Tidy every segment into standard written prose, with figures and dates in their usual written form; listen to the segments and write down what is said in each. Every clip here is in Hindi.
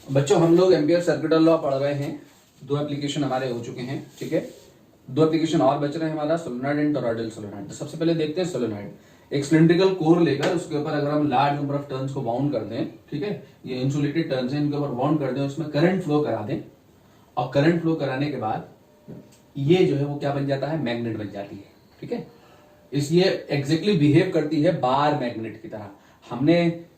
बच्चों हम लोग एम्पियर सर्किटल लॉ पढ़ रहे हैं। 2 एप्लीकेशन हमारे हो चुके हैं, ठीक है। 2 एप्लीकेशन और बच रहे हैं हमारा, सोलेनॉइड एंड टॉरॉयडल सोलेनॉइड। तो सबसे पहले देखते हैं सोलेनॉइड। एक सिलिंड्रिकल कोर लेकर उसके ऊपर अगर हम लार्ज नंबर ऑफ टर्न्स को बाउंड कर दें, ठीक है, ये इंसुलेटेड टर्न्स हैं, इनके ऊपर बाउंड कर दें, उसमें करंट फ्लो करा दें और करंट फ्लो कराने के बाद ये जो है वो क्या बन जाता है, मैग्नेट बन जाती है, ठीक है। इसलिए एग्जैक्टली बिहेव करती है बार मैग्नेट की तरह।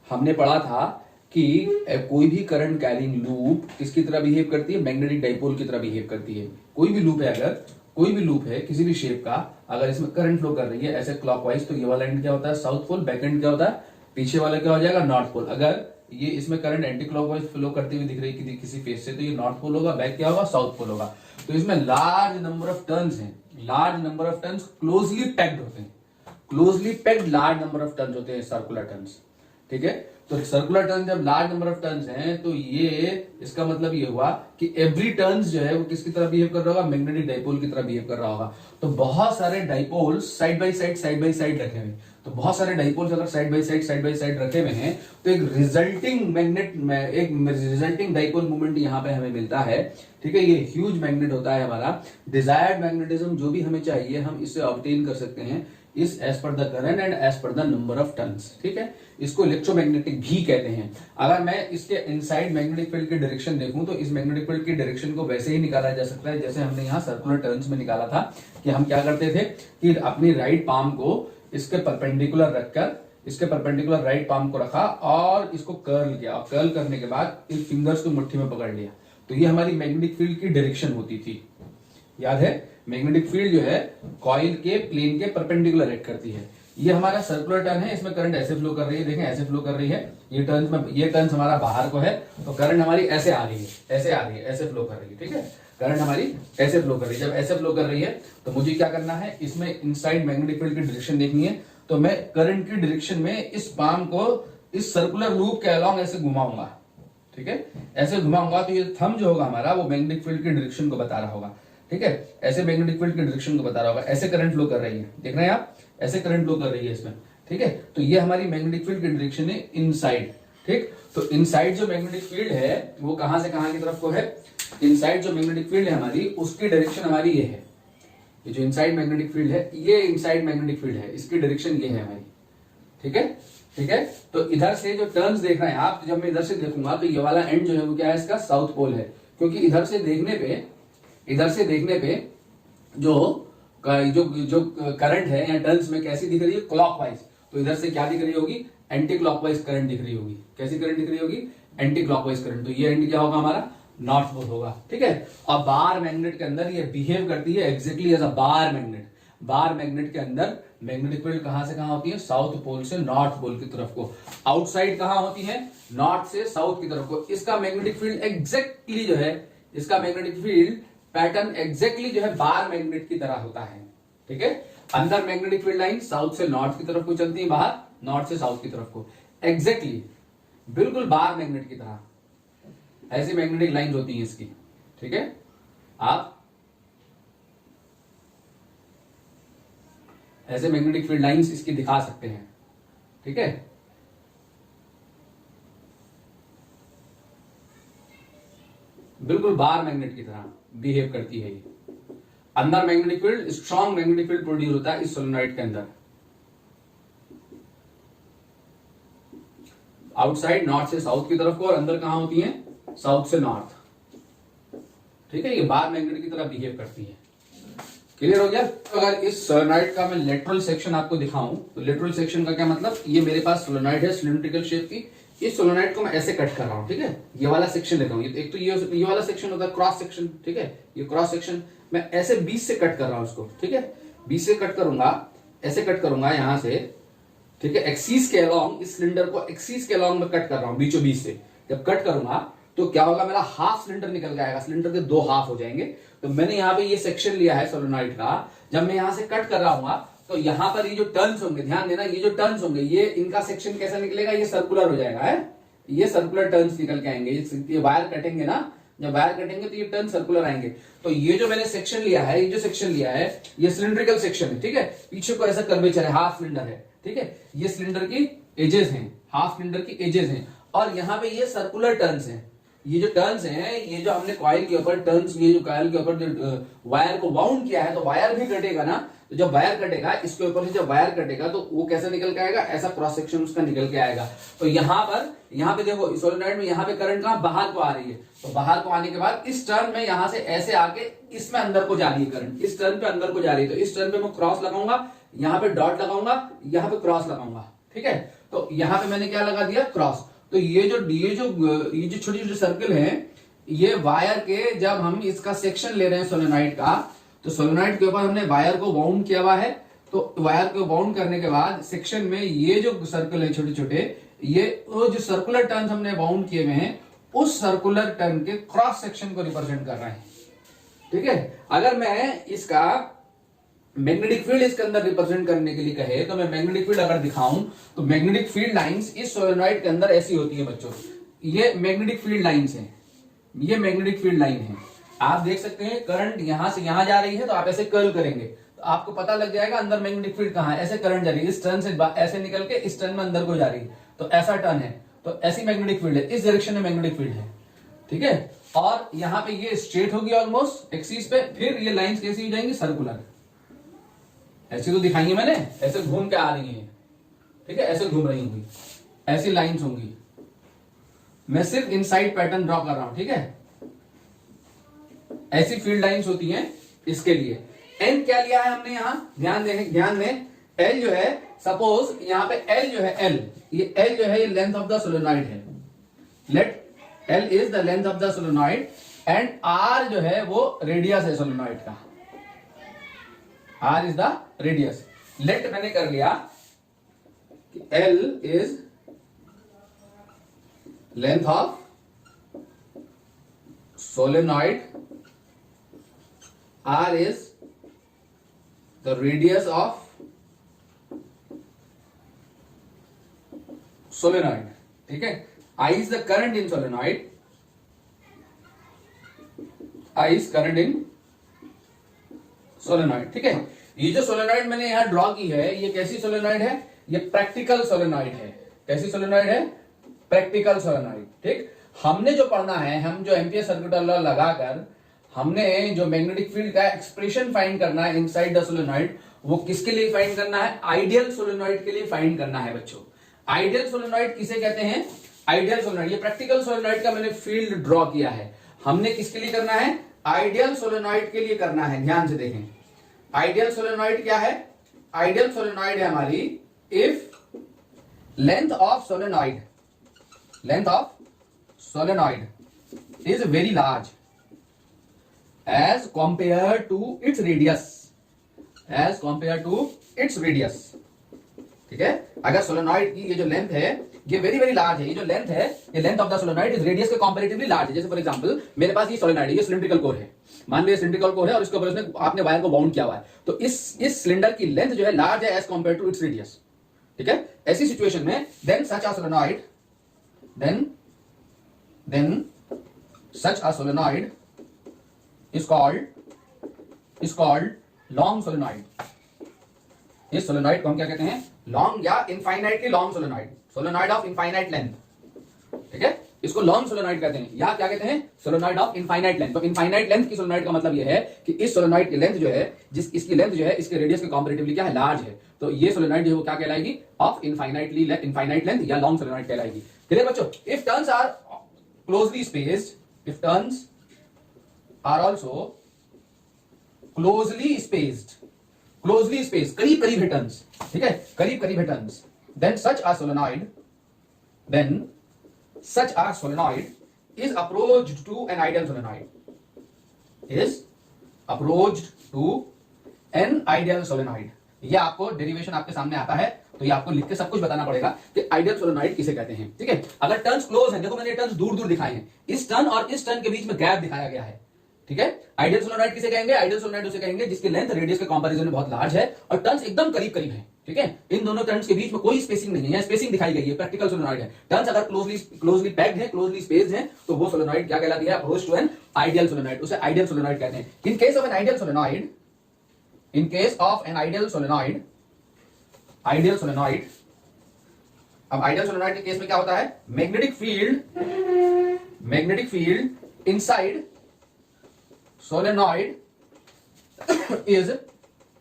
हमने पढ़ा था कि कोई भी करंट कैरिंग लूप किसकी तरह बिहेव करती है, मैग्नेटिक डाइपोल की तरह बिहेव करती है। कोई भी लूप है, अगर कोई भी लूप है किसी भी शेप का, अगर इसमें करंट फ्लो कर रही है ऐसे क्लॉकवाइज, तो ये वाला एंड क्या होता है, साउथ पोल, बैक एंड क्या होता है, पीछे वाला क्या हो जाएगा, नॉर्थ पोल। अगर ये इसमें करंट एंटी क्लॉकवाइज फ्लो करती हुई दिख रही है किसी फेस से, तो ये नॉर्थ पोल होगा, बैक क्या होगा, साउथ पोल होगा। तो इसमें लार्ज नंबर ऑफ टर्न्स हैं, large number of turns closely packed होते हैं, closely packed large number of turns होते हैं सर्कुलर टर्न्स, ठीक है। तो सर्कुलर टर्न जब लार्ज नंबर ऑफ टर्न्स हैं, तो ये इसका मतलब ये हुआ कि एवरी टर्न्स जो है वो किसकी तरह बिहेव कर रहा होगा, मैग्नेटिक डाइपोल की तरह बिहेव कर रहा होगा। तो बहुत सारे डाइपोल्स साइड बाय साइड रखे हुए, तो बहुत सारे डाइपोल्स अगर साइड बाय साइड रखे हुए हैं, तो एक रिजल्टिंग मैग्नेट में एक रिजल्टिंग डाइपोल मूवमेंट यहां पे हमें मिलता है, ठीक है। ये ह्यूज मैग्नेट होता है हमारा। डिजायर्ड मैग्नेटिज्म जो भी हमें चाहिए हम इससे ऑब्टेन कर सकते हैं, इस as per the current and as per the number of turns, ठीक है। इसको इलेक्ट्रोमैग्नेटिक भी कहते हैं। अगर मैं इसके इनसाइड मैग्नेटिक फील्ड की डायरेक्शन देखूं, तो इस मैग्नेटिक फील्ड की डायरेक्शन को वैसे ही निकाला जा सकता है जैसे हमने यहाँ सर्कुलर टर्न्स में निकाला था, कि हम क्या करते थे कि अपनी राइट पाम को इसके परपेंडिकुलर रखकर, इसके परपेंडिकुलर राइट पाम को रखा और इसको कर्ल किया, और कर्ल करने के बाद इन फिंगर्स को मुट्ठी में पकड़ लिया। तो ये हमारी मैग्नेटिक फील्ड की डायरेक्शन होती थी, याद है। मैग्नेटिक फील्ड जो है कॉइल के प्लेन के परपेंडिकुलर एक्ट करती है। ये हमारा सर्कुलर टर्न है, इसमें करंट ऐसे फ्लो कर रही है, देखें ऐसे फ्लो कर रही है। ये टर्न्स हमारा बाहर को है, तो करंट हमारी ऐसे आ रही है, ऐसे आ रही है, ऐसे फ्लो कर रही है, ठीक है। करंट हमारी ऐसे फ्लो कर रही है। जब ऐसे फ्लो कर रही है तो मुझे क्या करना है, इसमें इनसाइड मैग्नेटिक फील्ड की डायरेक्शन देखनी है। तो मैं करंट की डायरेक्शन में इस पाम को इस सर्कुलर लूप के अलॉन्ग ऐसे घुमाऊंगा, ठीक है। ऐसे घुमाऊंगा तो ये थंब जो होगा हमारा वो मैग्नेटिक फील्ड की डायरेक्शन को बता रहा होगा, ठीक है। ऐसे मैग्नेटिक फील्ड की डायरेक्शन को बता रहा होगा, ऐसे करंट फ्लो कर रही है, देख रहे हैं आप, ऐसे करंट फ्लो कर रही है इसमें, ठीक है। तो ये हमारी मैग्नेटिक फील्ड की डायरेक्शन है इनसाइड, ठीक। तो इनसाइड जो मैग्नेटिक फील्ड है वो कहां से कहां की तरफ को है, इनसाइड जो मैग्नेटिक फील्ड है हमारी, उसकी डायरेक्शन हमारी ये है। ये जो इनसाइड मैग्नेटिक फील्ड है, ये इनसाइड मैग्नेटिक फील्ड है, इसकी डायरेक्शन ये है हमारी, ठीक है, ठीक है। तो इधर से जो टर्न्स देख रहे हैं आप, जब मैं इधर से देखूंगा तो ये वाला एंड जो है वो क्या है, इसका साउथ पोल है, क्योंकि इधर से देखने पे जो करंट है या टर्न्स में कैसी दिख रही है, क्लॉकवाइज। तो इधर से क्या दिख रही होगी, एंटी क्लॉकवाइज करंट दिख रही होगी। कैसी करंट दिख रही होगी, एंटी क्लॉकवाइज करंट। तो ये एंड क्या होगा हमारा, नॉर्थ पोल होगा, ठीक है। और बार मैग्नेट के अंदर ये बिहेव करती है exactly as a bar magnet. Bar magnet के अंदर मैग्नेटिक फील्ड कहां से कहां होती है, साउथ पोल से नॉर्थ पोल की तरफ को। आउटसाइड कहां होती है, नॉर्थ से साउथ की तरफ को। इसका मैग्नेटिक फील्ड एग्जैक्टली जो है, इसका मैग्नेटिक फील्ड पैटर्न एग्जैक्टली जो है बार मैग्नेट की तरह होता है, ठीक है। अंदर मैग्नेटिक फील्ड लाइन साउथ से नॉर्थ की तरफ को चलती है, बाहर नॉर्थ से साउथ की तरफ को, एग्जैक्टली बिल्कुल बार मैग्नेट की तरह ऐसी मैग्नेटिक लाइंस होती हैं इसकी, ठीक है। आप ऐसे मैग्नेटिक फील्ड लाइंस इसकी दिखा सकते हैं, ठीक है। बिल्कुल बार मैग्नेट की तरह बिहेव करती है ये। अंदर magnetic field, strong magnetic field produce होता है इस सोलेनॉइड के अंदर। आउटसाइड नॉर्थ से साउथ की तरफ को, और अंदर कहां होती है, साउथ से नॉर्थ, ठीक है। ये बार मैग्नेट की तरह बिहेव करती है। क्लियर हो गया। तो अगर इस सोलेनॉइड का मैं लेटरल सेक्शन आपको दिखाऊं, तो लेटरल सेक्शन का क्या मतलब, ये मेरे पास सोलेनॉइड है सिलिंड्रिकल शेप की। इस सोलेनॉइड को मैं ऐसे कट कर रहा हूं, ठीक है। ये वाला सेक्शन लेता हूं, एक तो ये वाला सेक्शन होता है क्रॉस सेक्शन, ठीक है। ये क्रॉस सेक्शन मैं ऐसे बीच से कट कर रहा हूं उसको, ठीक है। बीच से कट करूंगा, ऐसे कट करूंगा यहां से, ठीक है। एक्सीस के अलॉन्ग, इस सिलेंडर को एक्सीस के अलॉन्ग में कट कर रहा हूं, बीचों बीच से। जब कट करूंगा तो क्या होगा, मेरा हाफ सिलेंडर निकल के आएगा, सिलेंडर के 2 हाफ हो जाएंगे। तो मैंने यहाँ पे ये सेक्शन लिया है सोलेनॉइड का। जब मैं यहां से कट कर रहा हूँ तो यहाँ पर ये जो टर्न्स होंगे, ध्यान देना, ये जो टर्न्स होंगे, ये इनका सेक्शन कैसा निकलेगा, ये सर्कुलर हो जाएगा, है। ये सर्कुलर टर्न्स निकल के आएंगे। ये वायर कटेंगे ना, जब वायर कटेंगे तो ये टर्न सर्कुलर आएंगे। तो ये जो मैंने सेक्शन लिया है, ये जो सेक्शन लिया है, ये सिलिंड्रिकल सेक्शन है, ठीक है। पीछे को ऐसा कर्वेचर है, हाफ सिलेंडर है, ठीक है। ये सिलेंडर की एजेस हैं, हाफ सिलेंडर की एजेस हैं, और यहाँ पे ये सर्कुलर टर्न्स हैं। ये जो टर्न्स हैं, ये जो हमने कॉइल के ऊपर टर्न्स, ये जो कॉइल के ऊपर जो वायर को वाउंड किया है, तो वायर भी कटेगा ना, तो जब वायर कटेगा इसके ऊपर से जब वायर कटेगा तो वो कैसे निकल के आएगा, ऐसा क्रॉस सेक्शन उसका निकल के आएगा। तो यहाँ पे देखो सोलेनॉइड में यहाँ पे करंट कहां बाहर को आ रही है, तो बाहर को आने के बाद इस टर्न में यहां से ऐसे आके इसमें अंदर को जा रही है करंट, इस टर्न पे अंदर को जा रही है। तो इस टर्न पे मैं क्रॉस लगाऊंगा, यहाँ पे डॉट लगाऊंगा, यहाँ पे क्रॉस लगाऊंगा, ठीक है। तो यहाँ पे मैंने क्या लगा दिया, क्रॉस। तो ये जो छोटे छोटे सर्कल हैं, ये वायर के, जब हम इसका सेक्शन ले रहे हैं सोलेनॉइड का, तो सोलेनॉइड के ऊपर हमने वायर को बाउंड किया हुआ है। तो वायर को बाउंड करने के बाद सेक्शन में ये जो सर्कल है छोटे छोटे, ये जो सर्कुलर टर्न हमने बाउंड किए हुए हैं, उस सर्कुलर टर्न के क्रॉस सेक्शन को रिप्रेजेंट कर रहे हैं, ठीक है। अगर मैं इसका मैग्नेटिक फील्ड इसके अंदर रिप्रेजेंट करने के लिए कहे, तो मैं मैग्नेटिक फील्ड अगर दिखाऊं, तो मैग्नेटिक फील्ड लाइंस इस सोलेनॉइड के अंदर ऐसी होती है बच्चों। ये मैग्नेटिक फील्ड लाइंस हैं, ये मैग्नेटिक फील्ड लाइन है। आप देख सकते हैं करंट यहां से यहां जा रही है, तो आप ऐसे कर्ल करेंगे तो आपको पता लग जाएगा अंदर मैग्नेटिक फील्ड कहां है। ऐसे करंट जा रही है, इस टर्न से ऐसे निकल के इस टर्न में अंदर को जा रही है, तो ऐसा टर्न है, तो ऐसी मैग्नेटिक फील्ड है, इस डायरेक्शन में मैग्नेटिक फील्ड है, ठीक है। और यहां पे ये स्ट्रेट होगी ऑलमोस्ट एक्सिस पे, फिर ये लाइंस कैसी हो जाएंगी, सर्कुलर। ऐसी तो दिखाई है मैंने, ऐसे घूम के आ रही है, ठीक है, ऐसे घूम रही होंगी, ऐसी लाइंस होंगी। मैं सिर्फ इनसाइड पैटर्न ड्रॉ कर रहा हूं, ठीक है। ऐसी फील्ड लाइंस होती हैं इसके लिए। एन क्या लिया है हमने यहां, ध्यान दें, एल जो है, सपोज यहां पे एल जो है, ये एल जो है, ये लेंथ ऑफ द सोलेनॉइड है। Let L is the length of the solenoid and R जो है वो रेडियस है सोलेनॉइड का, R is the radius. Let मैंने कर लिया कि L is length of solenoid, R is the radius of solenoid, ठीक है। I is the current in solenoid, I is current in solenoid, ठीक है। ये जो सोलेनॉइड मैंने यहां ड्रॉ की है, ये कैसी सोलेनॉइड है, ये प्रैक्टिकल सोलेनॉइड है। कैसी सोलेनॉइड है, प्रैक्टिकल सोलेनॉइड, ठीक। हमने जो पढ़ना है, हम जो एम्पियर सर्किट लॉ लगाकर हमने जो मैग्नेटिक फील्ड का एक्सप्रेशन फाइंड करना है इनसाइड द सोलेनॉइड, वो किसके लिए फाइंड करना है, आइडियल सोलेनॉइड के लिए फाइंड करना है बच्चों। आइडियल सोलेनॉइड किसे कहते हैं, आइडियल सोलेनॉइड। ये प्रैक्टिकल सोलेनॉइड का मैंने फील्ड ड्रॉ किया है, हमने किसके लिए करना है, आइडियल सोलेनॉइड के लिए करना है। ध्यान से देखें, आइडियल सोलेनॉइड क्या है, आइडियल सोलेनॉइड है हमारी if length of solenoid, length of solenoid is very large as compared to its radius, as compared to its radius, ठीक है। अगर सोलेनॉइड की ये जो लेंथ है ये वेरी वेरी लार्ज है, ये जो लेंथ है, ये length of the solenoid is radius के कंपैरेटिवली लार्ज है। जैसे फॉर एग्जांपल मेरे पास ये सोलेनॉइड है, ये सिलिंड्रिकल कोर है, मान लो ये सिलिंड्रिकल कोर है और इसके ऊपर उसने आपने वायर को बाउंड किया हुआ है, तो इस सिलेंडर की लेंथ जो है लार्ज है as compare to its radius, ठीक है। ऐसी सिचुएशन में then such a solenoid, then such a solenoid is called long solenoid। इस सोलेनॉइड को हम क्या कहते हैं, लॉन्ग या infinitely long solenoid, solenoid of infinite length, ठीक है। इसको लॉन्ग सोलेनॉइड कहते हैं या क्या कहते हैं, सोलेनॉइड ऑफ इनफाइनाइट लेंथ। तो इनफाइनाइट लेंथ की सोलेनॉइड का मतलब यह है कि इस सोलेनॉइड की लेंथ जो है, इसकी लेंथ जो है इसके रेडियस के कंपैरेटिवली क्या है, लार्ज है। तो ये सोलेनॉइड जो है वो क्या कहलाएगी, ऑफ इनफाइनाइट लेंथ या लॉन्ग सोलेनॉइड कहलाएगी। क्लियर बच्चों। If turns are closely spaced, if turns are also closely spaced, करीब करीब है टर्न्स, ठीक है, करीब करीब है turns, then such a solenoid is approached to an ideal solenoid, is approached to an ideal solenoid। ये आपको डेरिवेशन आपके सामने आता है, तो ये आपको लिख के सब कुछ बताना पड़ेगा कि आइडियल सोलेनॉइड किसे कहते हैं, ठीक है। अगर टर्न्स क्लोज है, देखो मैंने टर्न्स दूर दूर दिखाए हैं, इस टर्न और इस टर्न के बीच में गैप दिखाया गया है, ठीक है। आइडियल सोलेनॉइड किसे कहेंगे, आइडियल सोलेनॉइड उसे कहेंगे जिसकी लेंथ रेडियस के कंपैरिजन में बहुत लार्ज है और टर्न्स एकदम करीब करीब है, ठीक है। इन दोनों टर्न्स के बीच में कोई स्पेसिंग नहीं है, यहाँ स्पेसिंग दिखाई गई है, प्रैक्टिकल सोलेनॉइड है। टर्न्स अगर क्लोजली पैक्ड है, क्लोजली स्पेस्ड है, तो वो सोलेनॉइड क्या कहलाती है, approach to an ideal solenoid, उसे आइडियल सोलेनॉइड कहते हैं। In case of an ideal solenoid, in case of an ideal solenoid, ideal solenoid, अब आइडियल सोलेनॉइड के केस में क्या होता है, magnetic field magnetic field inside solenoid is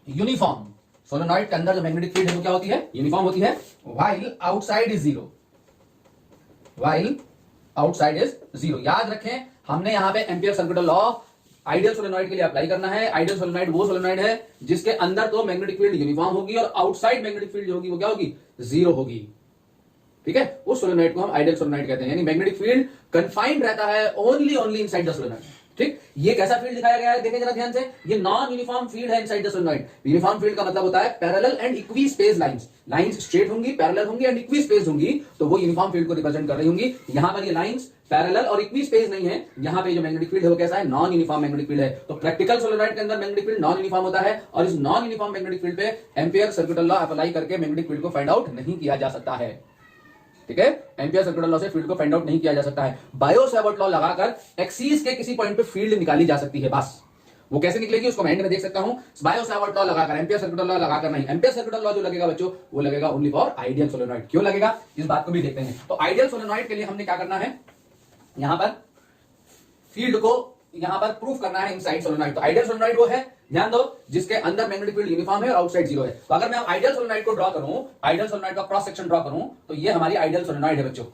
uniform. Solenoid के अंदर जो मैग्नेटिक फील्ड है वो क्या होती है? यूनिफॉर्म होती है। While outside is zero, while outside is zero. याद रखें, हमने यहां पे ampere circuital law ideal solenoid के लिए अप्लाई करना है। आइडियल सोलेनॉइड वो सोलेनॉइड है जिसके अंदर तो मैग्नेटिक फील्ड यूनिफॉर्म होगी और आउटसाइड मैग्नेटिक फील्ड जो होगी वो क्या होगी? जीरो होगी। ठीक है, उस सोलेनॉइड को हम आइडियल सोलेनॉइड कहते हैं, यानी मैग्नेटिक फील्ड कन्फाइंड रहता है ओनली इनसाइड द सोलेनॉइड। ठीक, ये कैसा फील्ड दिखाया गया है? देखें जरा ध्यान से, ये नॉन यूनिफॉर्म फील्ड है inside the solenoid. Uniform field का मतलब होता है parallel and equi space lines. Lines straight होंगी, पैरेलल होंगी एंड इक्वी स्पेस होंगी, तो वो यूनिफॉर्म फील्ड को रिप्रेजेंट कर रही होंगी। यहां पर ये लाइंस पैरेलल और इक्वी स्पेस नहीं है, यहां पे जो मैग्नेटिक फील्ड है वो कैसा है? नॉन यूनिफॉर्म मैग्नेटिक फील्ड है। तो प्रैक्टिकल सोलेनॉइड के अंदर मैग्नेटिक फील्ड नॉन यूनिफॉर्म होता है और इस नॉन यूनिफॉर्म मैग्नेटिक फील्ड पे एम्पियर सर्किटल लॉ अप्लाई करके मैग्नेटिक फील्ड को फाइंड आउट नहीं किया जा सकता है। ठीक है, एम्पियर सर्किटल लॉ से फील्ड को फाइंड आउट नहीं किया जा सकता है। बायो-सैवर्ट लॉ लगाकर एक्सिस के किसी पॉइंट पे फील्ड निकाली जा सकती है, बस। वो कैसे निकलेगी उसको मैं एंड में देख सकता हूं। बायो-सैवर्ट लॉ लगाकर, एम्पियर सर्किटल लॉ लगाकर नहीं। एम्पियर सर्किटल लॉ जो लगेगा बच्चों, वो लगेगा ओनली फॉर आइडियल सोलेनॉइड। क्यों लगेगा, इस बात को भी देखते हैं। तो आइडियल सोलेनॉइड के लिए हमने क्या करना है, यहां पर फील्ड को यहां पर प्रूफ करना है इनसाइड सोलेनॉइड। तो आइडियल सोलेनॉइड वो है, ध्यान दो, जिसके अंदर मैग्नेटिक फील्ड यूनिफॉर्म है और आउटसाइड जीरो है। तो अगर मैं आइडियल सोलेनॉइड को ड्रॉ करूं, आइडियल सोलेनॉइड का क्रॉस सेक्शन ड्रॉ करूं, तो ये हमारी आइडियल सोलेनॉइड है बच्चों।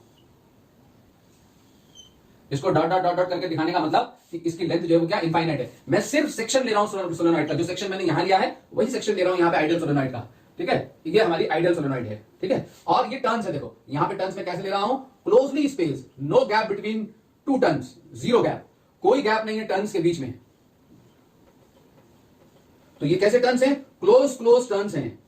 इसको डॉट डॉट डॉट डॉट करके दिखाने का मतलब कि इसकी लेंथ जो है वो क्या? इनफाइनाइट है। मैं सिर्फ सेक्शन ले रहा हूं सोलेनॉइड का, जो सेक्शन मैंने यहां लिया है वही सेक्शन ले रहा हूं यहां पे आइडियल सोलेनॉइड का। ठीक है, ये हमारी आइडियल सोलेनॉइड है। ठीक है, और ये टर्न्स है, देखो यहां पे टर्न्स में कैसे ले रहा हूं? Closely space, no gap between two turns, zero gap, कोई गैप नहीं है टर्न्स के बीच में। तो ये कैसे टर्न्स हैं? क्लोज टर्न्स हैं।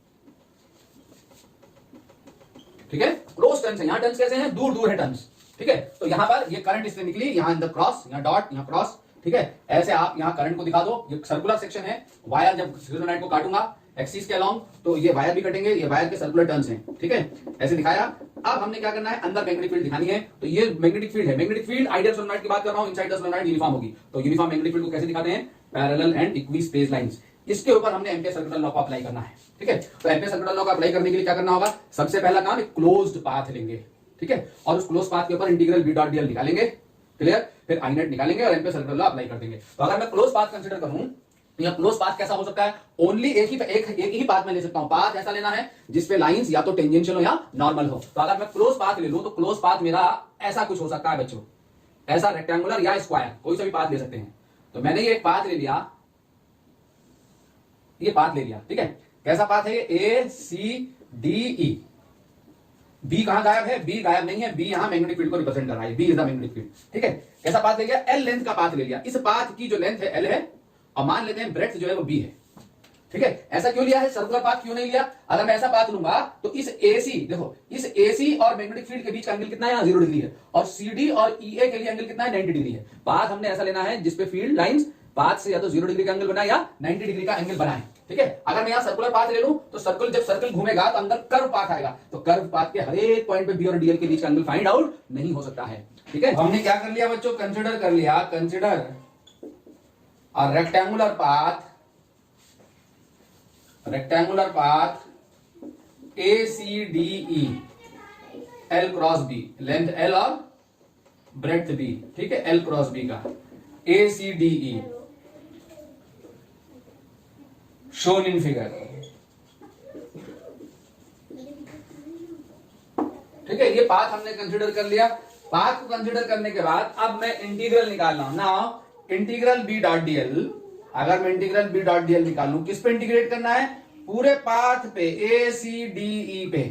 ठीक है, क्लोज टर्न्स हैं। यहां टर्न्स कैसे हैं? दूर है टर्न्स। ठीक है, तो यहां पर ये करंट इससे निकली, यहां अंदर क्रॉस, यहां डॉट, यहां क्रॉस। ठीक है, ऐसे आप यहां करंट को दिखा दो। ये सर्कुलर सेक्शन है, वायर जब सोलेनॉइड को काटूंगा एक्सिस के अलोंग, तो ये वायर भी कटेंगे, ये वायर के सर्कुलर टर्न्स हैं। ठीक है, ऐसे दिखाया। अब हमने क्या करना है? अंदर मैग्नेटिक फील्ड दिखानी है। तो ये मैग्नेटिक फील्ड है। मैग्नेटिक फील्ड आइडियल सोलेनॉइड की बात कर रहा हूं, इनसाइड द सोलेनॉइड यूनिफॉर्म होगी। तो यूनिफॉर्म मैग्नेटिक फील्ड को कैसे दिखाते हैं? Parallel and equi space lines. इसके ऊपर हमने एम्पियर सर्किटल लॉ को अप्लाई करना है। ठीक है, तो एम्पियर सर्किटल लॉ को अप्लाई करने के लिए क्या करना होगा? सबसे पहला काम, एक क्लोज्ड पाथ लेंगे। ठीक है, और उस क्लोज पाथ के ऊपर इंटीग्रल बी डॉट डीएल निकालेंगे। क्लियर, फिर आई नेट निकालेंगे और एम्पियर सर्किटल लॉ अप्लाई कर देंगे। तो अगर मैं क्लोज पाथ कंसीडर करूं, या क्लोज पाथ कैसा हो सकता है? ओनली एक ही पाथ में ले सकता हूं। पाथ ऐसा लेना है जिसपे लाइंस या तो टेंजेंशियल हो या नॉर्मल हो। तो अगर मैं क्लोज पाथ ले लूं, तो क्लोज पाथ मेरा ऐसा कुछ हो सकता है बच्चों, ऐसा रेक्टेंगुलर या स्क्वायर, कोई सा भी पाथ ले सकते हैं। तो मैंने ये एक पाथ ले लिया, ये पाथ ले लिया। ठीक है, कैसा पाथ है? ए सी डी ई। बी कहां गायब है? बी गायब नहीं है, बी यहां मैग्नेटिक फील्ड को रिप्रेजेंट कर रहा है। B is the magnetic field. ठीक है, कैसा पाथ ले लिया? एल लेंथ का पाथ ले लिया। इस पाथ की जो लेंथ है एल है, और मान लेते हैं ब्रेड्थ जो है वो बी है। ठीक है, ऐसा क्यों लिया है? सर्कुलर पाथ क्यों नहीं लिया? अगर मैं ऐसा पाथ लूंगा तो इस एसी, देखो इस एसी और मैग्नेटिक फील्ड के बीच का एंगल कितना है? 0 डिग्री है। और सीडी और ईए के लिए एंगल कितना है? 90 डिग्री है। पाथ हमने ऐसा लेना है जिसपे फील्ड लाइंस पाथ से या तो 0 डिग्री का एंगल बनाए या 90 डिग्री का एंगल बनाए। ठीक है, अगर मैं यहां सर्कुलर पाथ ले लूं तो जब सर्कल घूमेगा तो अंदर कर्व पाथ आएगा। तो कर्व पाथ के हर एक पॉइंट पे बी और डीएल के बीच का एंगल फाइंड आउट नहीं हो सकता है। ठीक है, हमने क्या कर लिया बच्चों? कंसिडर कर लिया, कंसिडर और rectangular path A C D E, L cross B, length L और ब्रेड्थ बी। ठीक है, एल क्रॉस बी का A C D E shown in figure. ठीक है, ये पाथ हमने कंसीडर कर लिया। पाथ को कंसीडर करने के बाद अब मैं इंटीग्रल निकाल रहा हूं। Now integral B dot dl, अगर मैं इंटीग्रल बी डॉट डीएल निकालूं, किस पे इंटीग्रेट करना है? पूरे पाथ पे, ए सी डी ई पे।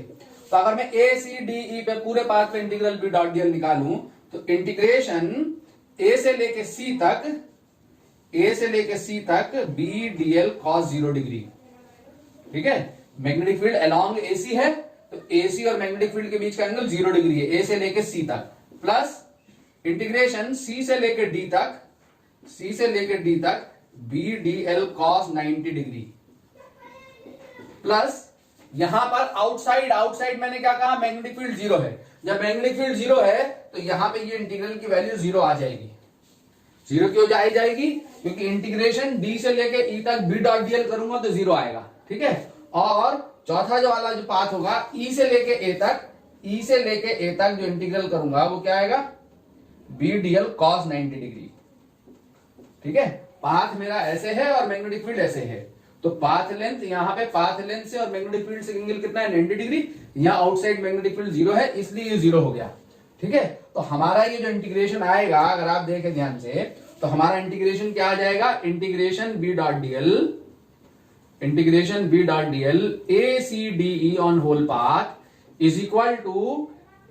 तो अगर मैं ए सी डी ई पे पूरे पाथ पे इंटीग्रल बी डॉट डीएल निकालूं, तो इंटीग्रेशन ए से लेके सी तक बी डीएल कॉस 0 डिग्री। ठीक है, मैग्नेटिक फील्ड अलोंग एसी है, तो एसी और मैग्नेटिक फील्ड के बीच का एंगल 0 डिग्री है, ए से लेके सी तक, प्लस इंटीग्रेशन सी से लेके डी तक B DL cos 90 degree, plus यहां पर आउटसाइड मैंने क्या कहा? मैग्नेटिक फील्ड 0 है। जब मैग्नेटिक फील्ड 0 है तो यहां पे ये इंटीग्रल की वैल्यू 0 आ जाएगी। 0 क्यों जाएगी? क्योंकि इंटीग्रेशन डी से लेके ई तक बी डॉट डीएल करूंगा तो 0 आएगा। ठीक है, और चौथा जो वाला जो पाथ होगा ई से लेके ए तक जो इंटीग्रल करूंगा वो क्या आएगा? BDL cos 90 degree. ठीक है, पाथ मेरा ऐसे है और मैग्नेटिक फील्ड ऐसे है, तो पाथ लेंथ यहां पे, पाथ लेंथ से और मैग्नेटिक फील्ड से एंगल कितना है 90 डिग्री। यहां आउटसाइड मैग्नेटिक फील्ड 0 है, इसलिए ये 0 हो गया। ठीक है, तो हमारा ये जो इंटीग्रेशन आएगा, अगर आप देखें ध्यान से, तो हमारा इंटीग्रेशन क्या आ जाएगा, integration B dot dl ACDE on whole path is equal to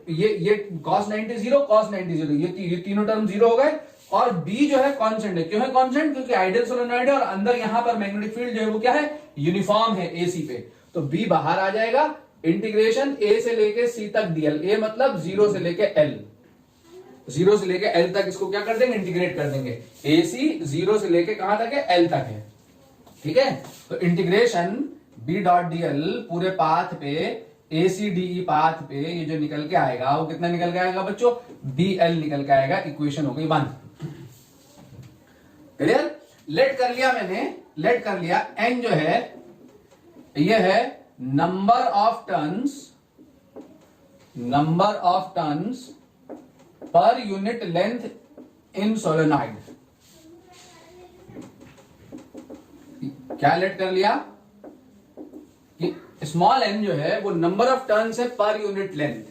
ये cos 90 0, cos 90 0, ये तीनों टर्म 0 हो गए, और B जो है कांस्टेंट है। क्यों है कांस्टेंट? क्योंकि आइडियल सोलेनॉइड है और अंदर यहां पर मैग्नेटिक फील्ड जो है वो क्या है, यूनिफॉर्म है AC पे, तो B बाहर आ जाएगा। इंटीग्रेशन A से लेके C तक DL, A मतलब 0 से लेके L, 0 से लेके L तक, इसको क्या कर देंगे, इंटीग्रेट कर देंगे। AC 0 से लेके कहां तक है, L तक है। ठीक है, तो इंटीग्रेशन B डॉट DL पूरे पाथ पे, ACDE पाथ पे, ये जो निकल के आएगा वो कितना निकल के आएगा बच्चों, BL निकल के आएगा। इक्वेशन हो गई 1। क्लियर? लेट कर लिया मैंने, लेट कर लिया। N जो है ये है number of turns per unit length in solenoid. क्या लेट कर लिया कि स्मॉल n जो है वो नंबर ऑफ टर्न्स है पर यूनिट लेंथ।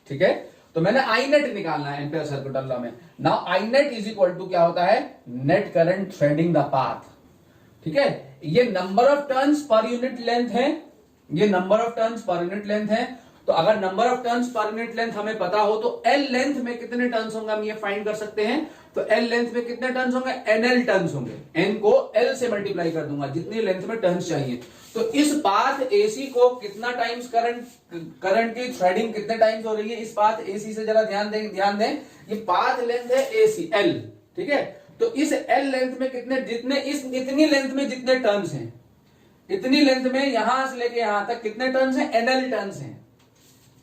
ठीक है, तो मैंने आई नेट निकालना है एम्पियर सर्किटल लॉ में। Now I net is equal to क्या होता है, net current threading the path. ठीक है, ये number of turns per unit length है, ये number of turns per unit length है। तो अगर number of turns per unit length हमें पता हो तो L लेंथ में कितने टर्न्स होंगे हम ये फाइंड कर सकते हैं। तो L लेंथ में कितने टर्न्स होंगे, NL टर्न्स होंगे। N को L से मल्टीप्लाई कर दूंगा, जितनी लेंथ में टर्न्स चाहिए। तो इस पाथ AC को कितना टाइम्स करंट की थ्रेडिंग कितने टाइम्स हो रही है, इस पाथ AC से जरा ध्यान दें। ये पाथ लेंथ है AC L। ठीक है, तो इस L लेंथ में कितने, जितने इतनी लेंथ में जितने टर्न्स हैं, इतनी लेंथ में यहां से लेके यहां तक कितने टर्न्स हैं, NL टर्न्स हैं।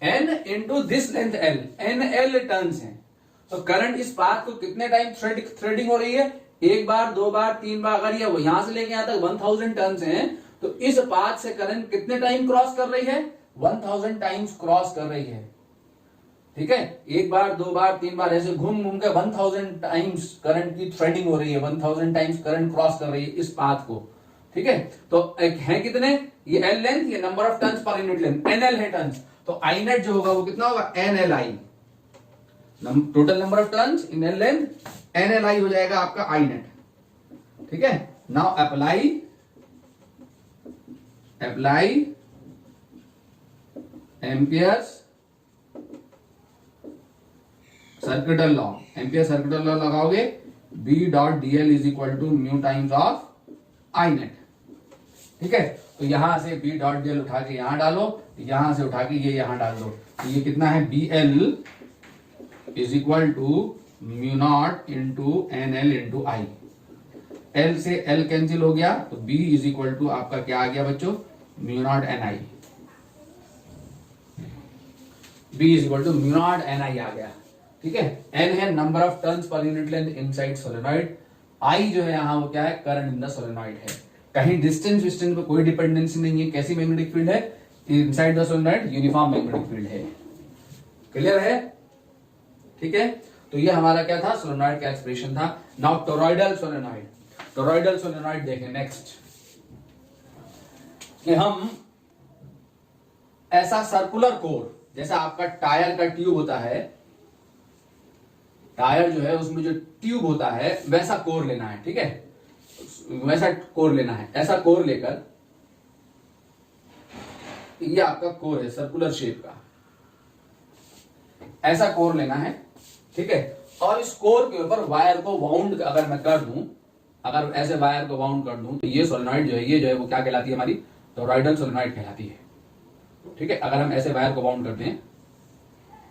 N into this length L, NL turns हैं। तो करंट इस पाथ को कितने टाइम थ्रेडिंग हो रही है, एक बार, दो बार, तीन बार। अगर ये यहां से लेके यहां तक 1000 टर्न्स हैं, तो इस पाथ से करंट कितने टाइम क्रॉस कर रही है, 1000 टाइम्स क्रॉस कर रही है। ठीक है, एक बार, दो बार, तीन बार, ऐसे घूम घूम के 1000 टाइम्स करंट की थ्रेडिंग हो रही है, 1000 टाइम्स करंट क्रॉस कर रही है इस पाथ को। ठीक है, तो एक है कितने, ये L लेंथ, ये number of turns per unit length, NL है टर्न्स। तो आई नेट जो होगा वो कितना होगा, NLI, total number of turns in L length, NLI हो जाएगा आपका आई नेट। ठीक है, now apply ampere's circuital law. Ampere circuital law लगाओगे, B dot DL is equal to mu times of I net. ठीक है, तो यहां से B डॉट DL उठा के यहां डालो, यहां से उठा के ये यहां डाल दो। तो ये कितना है, BL is equal to mu naught into NL into I. L से L कैंसिल हो गया, तो B इज इक्वल टू आपका क्या आ गया बच्चों, mu naught NI। B is equal to mu naught NI आ गया। ठीक है, N है number of turns per unit length inside solenoid, I जो है यहाँ वो क्या है, करंट इन द सोलेनॉइड है। कहीं डिस्टेंस विस्टेंस पे कोई डिपेंडेंसी नहीं है। कैसी मैग्नेटिक फील्ड है, inside the solenoid uniform magnetic field है। क्लियर है? ठीक है, तो ये हमारा क्या था, सोलेनॉइड का एक्सप्रेशन था। Now toroidal solenoid. Toroidal solenoid देखें नेक्स्ट, कि हम ऐसा सर्कुलर कोर, जैसा आपका टायर का ट्यूब होता है, टायर जो है उसमें जो ट्यूब होता है वैसा कोर लेना है। ठीक है, वैसा कोर लेना है। ऐसा कोर लेकर, ये आपका कोर है सर्कुलर शेप का, ऐसा कोर लेना है। ठीक है, और इस कोर के ऊपर वायर को वाउंड अगर मैं कर दूं, अगर ऐसे वायर को वाउंड कर दूं, तो ये सोलेनॉइड जो है, ये जो है वो क्या कहलाती है, हमारी टोरॉइडल सोलेनॉइड कहलाती है। ठीक है, अगर हम ऐसे वायर को वाउंड करते हैं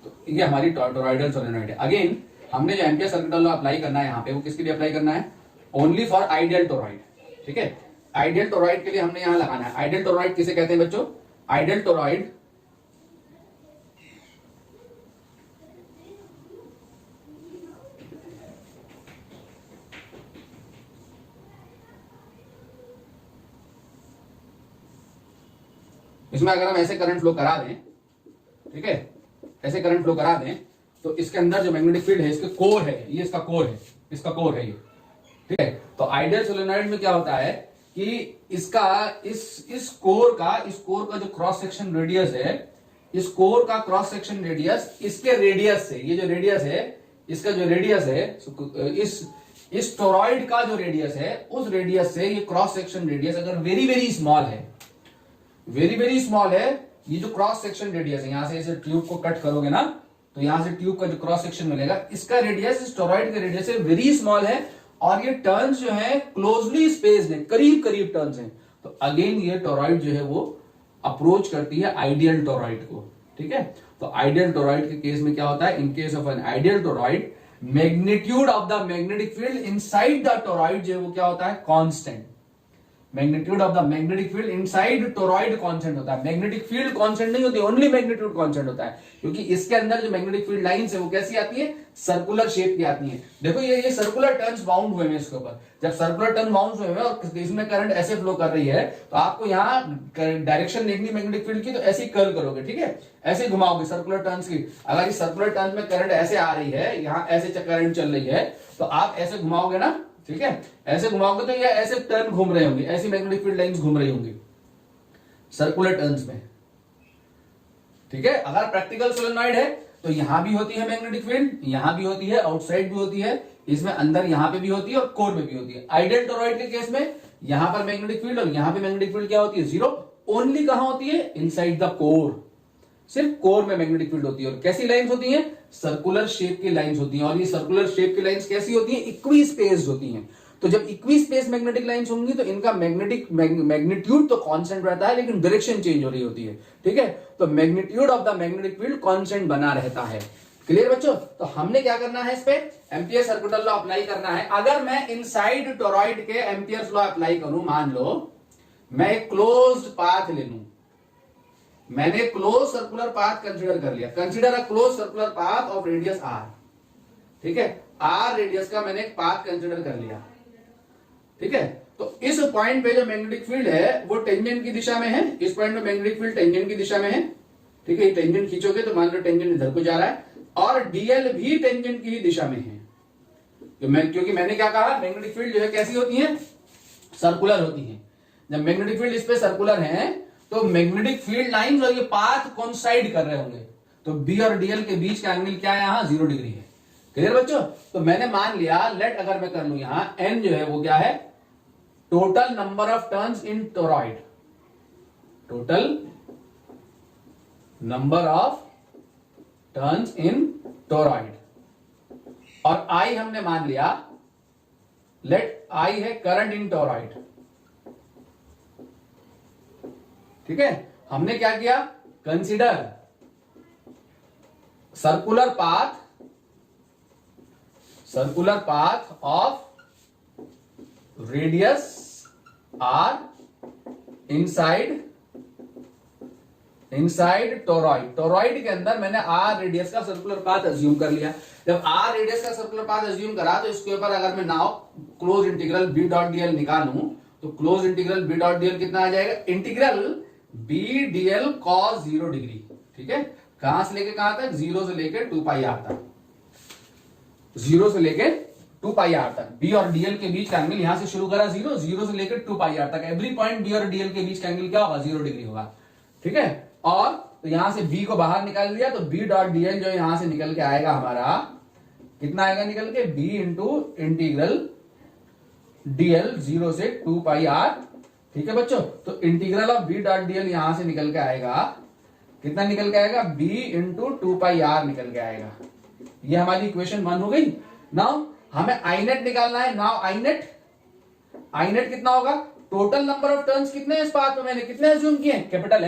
तो ये हमारी टोरॉइडल सोलेनॉइड है। अगेन हमने जो एम्पियर सर्किटल लॉ अप्लाई करना है यहाँ पे, वो किसके लिए अप्लाई करना है, ओनली फॉर आइडियल टोरॉइड। ठीक है, आइडियल टोरॉइड के लिए हमने यहां लगाना है। आइडियल टोरॉइड किसे कहते हैं बच्चों, आइडियल टोरॉइड इसमें अगर हम ऐसे करंट फ्लो करा दें, ठीक है, ऐसे करंट फ्लो करा दें तो इसके अंदर जो मैग्नेटिक फील्ड है, इसके कोर है, ये इसका कोर है, इसका कोर है ये, ठीक है। तो आइडियल सोलेनॉइड में क्या होता है कि इसका इस कोर का जो क्रॉस सेक्शन रेडियस है, इस कोर का क्रॉस सेक्शन रेडियस इसके रेडियस से, ये जो रेडियस है, इसका जो रेडियस है, इस टोरॉइड का जो रेडियस है, उस रेडियस से ये क्रॉस सेक्शन रेडियस अगर वेरी वेरी स्मॉल है, वेरी वेरी स्मॉल है, ये जो क्रॉस सेक्शन रेडियस है, यहां से इसे ट्यूब को कट करोगे ना, तो यहां से ट्यूब का जो क्रॉस सेक्शन मिलेगा, इसका रेडियस इस टोरॉइड के रेडियस से वेरी स्मॉल है, और ये टर्न्स जो है क्लोजली स्पेस्ड है, करीब करीब टर्न्स हैं, तो अगेन ये टोरॉइड जो है वो अप्रोच करती है आइडियल टोरॉइड को, ठीक है। तो आइडियल टोरॉइड के केस में क्या होता है, इन case of an ideal toroid, magnitude of the magnetic field inside the toroid जो है वो क्या होता है, constant. Magnitude of the magnetic field inside toroid constant होता है, मैग्नेटिक फील्ड कांस्टेंट नहीं होती, ओनली मैग्नीट्यूड कांस्टेंट होता है, क्योंकि इसके अंदर जो मैग्नेटिक फील्ड लाइंस है वो कैसी आती है, सर्कुलर शेप की आती है। देखो ये सर्कुलर टर्न्स बाउंड हुए हैं इसके ऊपर, जब सर्कुलर टर्न बाउंड हुए हैं और इसमें करंट ऐसे फ्लो कर रही है, तो आपको यहाँ डायरेक्शन देखनी मैग्नेटिक फील्ड की, तो ऐसे कर्ल करोगे, ठीक है, ऐसे घुमाओगे सर्कुलर टर्न्स की। अगर इस सर्कुलर टर्न्स में करंट ऐसे आ रही है, यहाँ ऐसे करंट चल रही है, तो आप ऐसे घुमाओगे ना, ठीक है, ऐसे घुमाओगे तो ये ऐसे टर्न घूम रहे होंगे, ऐसी मैग्नेटिक फील्ड लाइंस घूम रही होंगी सर्कुलर टर्न्स में, ठीक है। अगर प्रैक्टिकल सोलेनॉइड है तो यहां भी होती है मैग्नेटिक फील्ड, यहां भी होती है, आउटसाइड भी होती है, इसमें अंदर यहां पे भी होती है और कोर में भी होती है। आइडियल टोरॉइड के केस में यहां पर मैग्नेटिक फील्ड और यहां पे मैग्नेटिक फील्ड क्या होती है, जीरो। ओनली कहां होती है, इनसाइड द कोर, सिर्फ कोर में मैग्नेटिक फील्ड होती है। और कैसी लाइंस होती हैं, सर्कुलर शेप की लाइंस होती हैं, और ये सर्कुलर शेप की लाइंस कैसी होती हैं, इक्वी स्पेस्ड होती हैं। तो जब इक्वी स्पेस मैग्नेटिक लाइंस होंगी तो इनका मैग्नीट्यूड तो कांस्टेंट रहता है, लेकिन डायरेक्शन चेंज हो रही होती है, ठीक है। तो magnitude of the magnetic field constant बना रहता है। क्लियर बच्चों। तो हमने क्या करना है, इस पे एम्पियर सर्कुलर लॉ अप्लाई करना है। अगर मैं इनसाइड टोरॉइड के एम्पियर्स लॉ अप्लाई करूं, मान लो मैं एक क्लोज्ड पाथ ले लूं, मैंने क्लोज सर्कुलर पाथ कंसीडर कर लिया, consider a close circular path of radius R, ठीक है, आर रेडियस का मैंने एक पाथ कंसीडर कर लिया, ठीक है। तो इस पॉइंट पे जो मैग्नेटिक फील्ड है वो टेंजेंट की दिशा में है, इस पॉइंट पे मैग्नेटिक फील्ड टेंजेंट की दिशा में है, ठीक है। ये टेंजेंट खींचोगे तो मान लो टेंजेंट इधर को जा रहा है, और डीएल भी टेंजेंट की ही दिशा में है, क्योंकि मैंने क्या कहा, मैग्नेटिक फील्ड जो है कैसी होती है, सर्कुलर होती है। जब मैग्नेटिक फील्ड इस पे सर्कुलर है तो मैग्नेटिक फील्ड लाइंस और ये पाथ कोइंसाइड कर रहे होंगे, तो बी और डीएल के बीच का एंगल क्या है, यहां 0 डिग्री है। क्लियर बच्चों। तो मैंने मान लिया, लेट अगर मैं कर लू यहां एन जो है वो क्या है, total number of turns in toroid, total number of turns in toroid, और आई हमने मान लिया, लेट आई है करंट इन टोरॉइड, ठीक है। हमने क्या किया, consider circular path of radius R inside toroid. Toroid के अंदर मैंने आर रेडियस का सर्कुलर पाथ अज्यूम कर लिया। जब आर रेडियस का सर्कुलर पाथ अज्यूम करा तो इसके ऊपर अगर मैं now close integral B dot DL निकालूं तो close integral B dot DL कितना आ जाएगा, integral B DL cos 0 degree, ठीक है। कहां से लेके कहां तक, 0 से लेके 2 पाई आर तक, 0 से लेके 2 पाई आर तक। बी और डीएल के बीच का एंगल यहां से शुरू करा 0 से लेकर 2 पाई आर तक, एवरी पॉइंट बी और डीएल के बीच का एंगल क्या होगा, 0 डिग्री होगा, ठीक है। और तो यहां से बी को बाहर निकाल लिया, तो बी डॉट डीएल जो यहां से निकल के आएगा हमारा, कितना आएगा निकल के, बी इंटू इंटीग्रल डीएल 0 से 2 पाई आर, ठीक है बच्चों। तो integral of B dot DL यहां से निकल के आएगा, कितना निकल के आएगा, बी इंटू 2 पाई आर निकल के आएगा। ये हमारी इक्वेशन 1 हो गई। नाउ हमें आई नेट निकालना है। नाउ आई नेट कितना होगा, टोटल नंबर ऑफ टर्न्स कितने हैं इस पाथ में, मैंने कितने अज्यूम किए, capital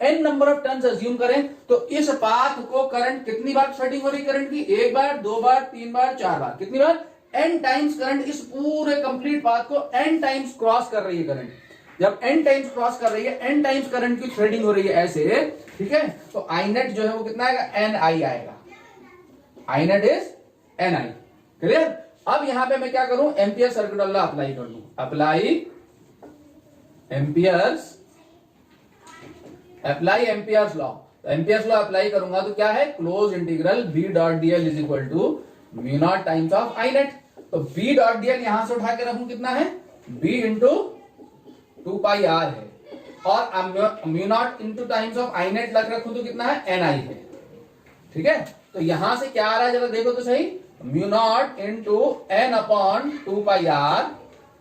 N number of turns assume करें तो इस पाथ को करंट कितनी बार स्वेटिंग हो रही, करंट की 1 बार 2 बार 3 बार 4 बार, कितनी बार, n टाइम्स करंट इस पूरे कंप्लीट पाथ को n टाइम्स क्रॉस कर रही है करंट। जब n टाइम्स क्रॉस कर रही है, n टाइम्स करंट की थ्रेडिंग हो रही है ऐसे, ठीक है। तो आई नेट जो है वो कितना आएगा, NI आएगा, आई नेट इज NI। क्लियर। अब यहां पे मैं क्या करूं, एम्पियर सर्कुलर लॉ अप्लाई कर लूं, अप्लाई एम्पियर्स लॉ। तो एम्पियर्स लॉ अप्लाई करूंगा तो क्या है, close integral B dot DL is equal to mu naught times of I net. तो बी डॉट डीएल यहां से उठा के रखूं कितना है, बी इंटू 2 पाई आर है, और mu naught into times of I net लग रखूं तो कितना है, एन आई है। ठीक है, तो यहां से क्या आ रहा है जरा देखो तो सही, mu naught into N upon 2 pi R,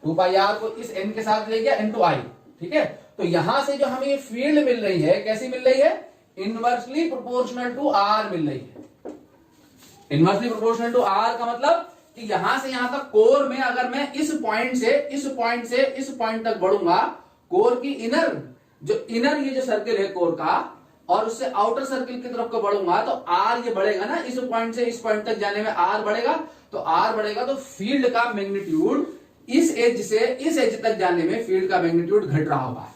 2 pi R को इस एन के साथ ले गया इंटू आई। ठीक है, तो यहां से जो हमें ये फील्ड मिल रही है कैसी मिल रही है, इनवर्सली प्रोपोर्शनल टू आर मिल रही है। इनवर्सली प्रोपोर्शनल टू आर का मतलब कि यहां से यहां तक कोर में अगर मैं इस पॉइंट से इस पॉइंट से इस पॉइंट तक बढ़ूंगा, कोर की इनर ये जो सर्किल है कोर का, और उससे आउटर सर्किल की तरफ को बढ़ूंगा तो आर ये बढ़ेगा ना, इस पॉइंट से इस पॉइंट तक जाने में आर बढ़ेगा, तो आर बढ़ेगा तो फील्ड का मैग्नीट्यूड इस एज से इस एज तक जाने में फील्ड का मैग्नीट्यूड घट रहा होगा।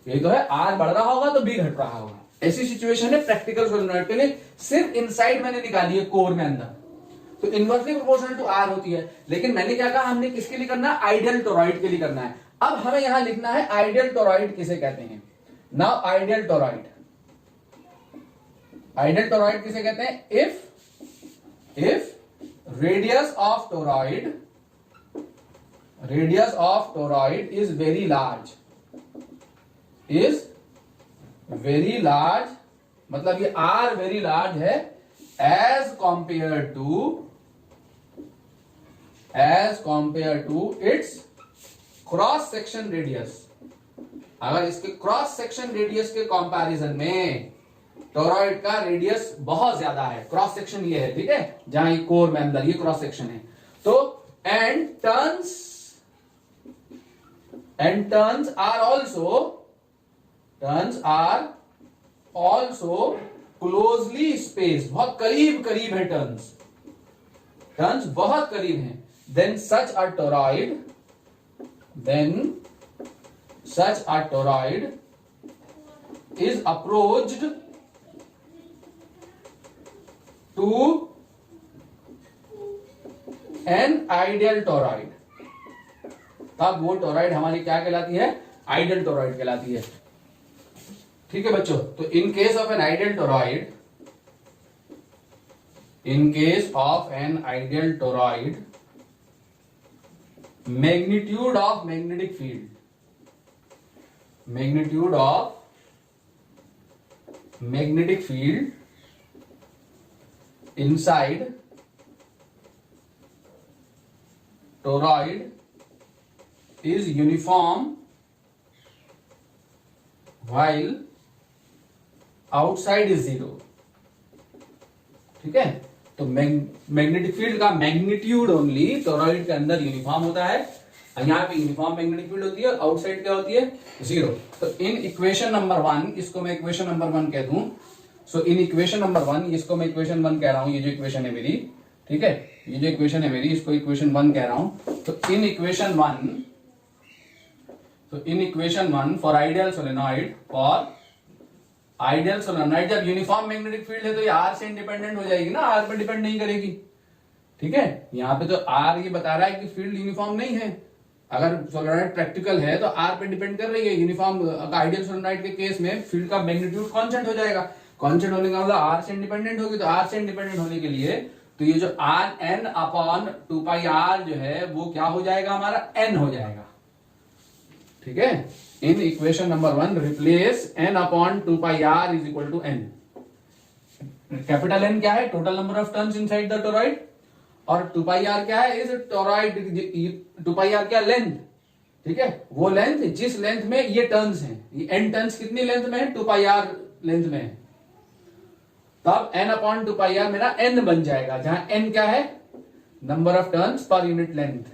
यही तो है, आर बढ़ रहा होगा तो बी घट रहा होगा। ऐसी सिचुएशन है प्रैक्टिकल सोलेनॉइड के लिए, सिर्फ इनसाइड मैंने निकाली है कोर में अंदर, तो इनवर्सली प्रोपोर्शनल टू आर होती है। लेकिन मैंने क्या कहा, हमने किसके लिए करना है, आइडियल टोरॉइड के लिए करना है। अब हमें यहां लिखना है आइडियल टोरॉइड किसे कहते हैं। Now ideal toroid, ideal toroid किसे कहते हैं, if radius of toroid is very large, मतलब ये आर वेरी लार्ज है as compare to its cross section radius. अगर इसके क्रॉस सेक्शन रेडियस के कंपैरिजन में टोरॉइड का रेडियस बहुत ज्यादा है, क्रॉस सेक्शन ये है, ठीक है, जहां ये कोर में अंदर ये क्रॉस सेक्शन है, तो and turns are also closely spaced, बहुत करीब है टर्न्स बहुत करीब हैं, then such a toroid is approached to an ideal toroid। तब वो टोरॉइड हमारी क्या कहलाती है, आइडियल टोरॉइड कहलाती है। ठीक है बच्चों, तो इन case of an ideal toroid magnitude of magnetic field inside toroid is uniform while outside is 0। ठीक है, तो मैग्नेटिक फील्ड का मैग्नीट्यूड ओनली टोरॉइड के अंदर यूनिफॉर्म होता है, यहाँ पे यूनिफॉर्म मैग्नेटिक फील्ड होती है, और आउटसाइड क्या होती है, 0। तो इन इक्वेशन नंबर 1, इसको मैं इक्वेशन नंबर 1 कह दूं, सो इन इक्वेशन नंबर 1, इसको मैं इक्वेशन 1 कह रहा हूं, ये जो इक्वेशन है मेरी, ठीक है, ये जो इक्वेशन है मेरी, इसको इक्वेशन 1 कह रहा हूं। तो in equation 1 for ideal solenoid, जब यूनिफॉर्म मैग्नेटिक फील्ड है तो ये आर से इंडिपेंडेंट हो जाएगी ना, आर पर डिपेंड नहीं करेगी। ठीक है, यहाँ पे तो आर ये बता रहा है कि फील्ड यूनिफॉर्म नहीं है, अगर सोलेनॉइड प्रैक्टिकल है तो आर पे डिपेंड कर रही है। यूनिफॉर्म आइडियल सोलेनॉइड के केस में फील्ड का मैग्नीट्यूड कांस्टेंट हो जाएगा, कांस्टेंट होने का मतलब आर से इंडिपेंडेंट होगी, तो आर से इंडिपेंडेंट होने के लिए तो ये जो R N upon 2 pi R जो है वो क्या हो जाएगा, हमारा एन हो जाएगा। ठीक है, in equation number 1 replace n upon 2 pi r is equal to n। Capital N क्या है, total number of turns inside the toroid, और 2 पाई r क्या है, इज टोरॉइड, 2 पाई r क्या, लेंथ। ठीक है, वो लेंथ जिस लेंथ में ये टर्न्स हैं, ये n टर्न्स कितनी लेंथ में है, 2 पाई r लेंथ में है, तब n अपॉन 2 पाई r मेरा n बन जाएगा, जहां n क्या है, number of turns per unit length,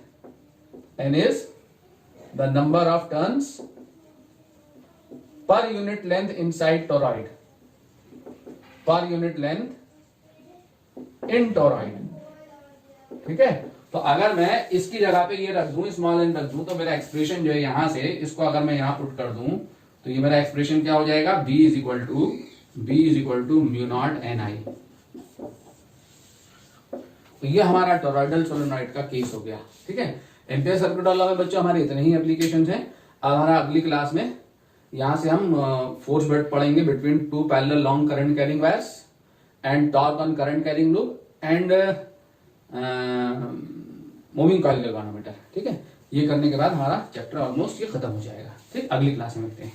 n is the number of turns per unit length inside toroid, per unit length in toroid। ठीक है, तो अगर मैं इसकी जगह पे ये रख दूं, स्मॉल n रख दूं, तो मेरा एक्सप्रेशन जो है यहां से इसको अगर मैं यहां पुट कर दूं तो ये मेरा एक्सप्रेशन क्या हो जाएगा, b is equal to mu naught N I. तो ये हमारा टोरॉइडल सोलेनॉइड का केस हो गया। ठीक है, एम्पियर सर्किट लॉ में बच्चों हमारे इतने ही एप्लीकेशंस हैं। अब हमारा अगली क्लास में यहाँ से हम फोर्स बेल्ट पढ़ेंगे between two parallel long current carrying wires and torque on current carrying loop and moving coil galvanometer. ठीक है, ये करने के बाद हमारा चैप्टर ऑलमोस्ट ये खत्म हो जाएगा। ठीक, अगली क्लास में मिलते हैं।